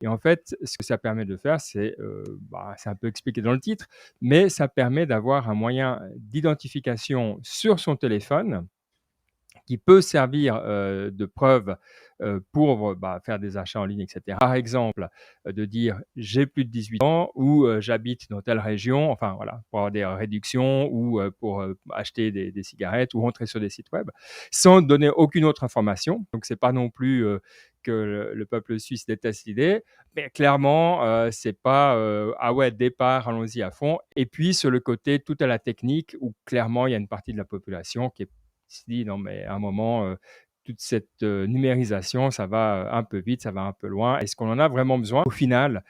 Et en fait, ce que ça permet de faire, c'est un peu expliqué dans le titre, mais ça permet d'avoir un moyen d'identification sur son téléphone qui peut servir, de preuve, pour, faire des achats en ligne et cetera. Par exemple, de dire: «J'ai plus de 18 ans» ou, «J'habite dans telle région», enfin voilà, pour avoir des réductions ou, pour, acheter des cigarettes ou rentrer sur des sites web, sans donner aucune autre information. Donc c'est pas non plus, que le peuple suisse déteste l'idée, mais clairement, c'est pas, «Ah ouais, départ, allons-y à fond» et puis sur le côté tout à la technique où clairement il y a une partie de la population qui se dit: «Non mais à un moment, toute cette, numérisation, ça va, un peu vite, ça va un peu loin. Est-ce qu'on en a vraiment besoin?» Au final,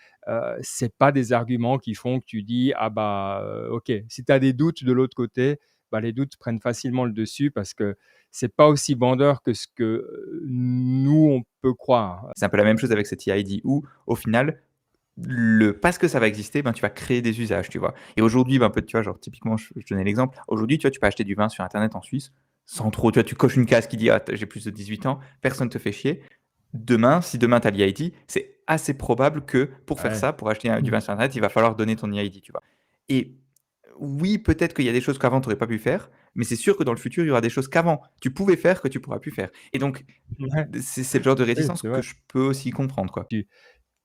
c'est pas des arguments qui font que tu dis: «Ah bah, OK». Si tu as des doutes de l'autre côté, bah, les doutes prennent facilement le dessus parce que c'est pas aussi vendeur que ce que, nous on peut croire. C'est un peu la même chose avec cette eID où, au final, parce que ça va exister, ben, tu vas créer des usages, tu vois? Et aujourd'hui, ben, un peu, tu vois, genre, typiquement, je donnais l'exemple. Aujourd'hui, tu vois, tu peux acheter du vin sur internet en Suisse sans trop, tu vois, tu coches une case qui dit: «Ah, j'ai plus de 18 ans», personne te fait chier. Demain, si demain tu as l'eID, c'est assez probable que pour faire Ouais. ça, pour acheter du vin sur internet, il va falloir donner ton eID, tu vois? Et oui, peut-être qu'il y a des choses qu'avant tu aurais pas pu faire, mais c'est sûr que dans le futur, il y aura des choses qu'avant tu pouvais faire que tu pourras plus faire. Et donc, Ouais, c'est le genre de oui, réticence c'est que vrai. je peux aussi comprendre, quoi.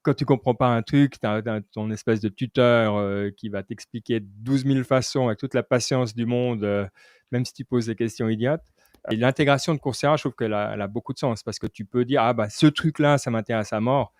Quand tu comprends pas un truc, tu as ton espèce de tuteur, qui va t'expliquer 12 000 façons avec toute la patience du monde, même si tu poses des questions idiotes. Et l'intégration de Coursera, je trouve qu'elle a beaucoup de sens parce que tu peux dire: «Ah bah, ce truc-là, ça m'intéresse à mort».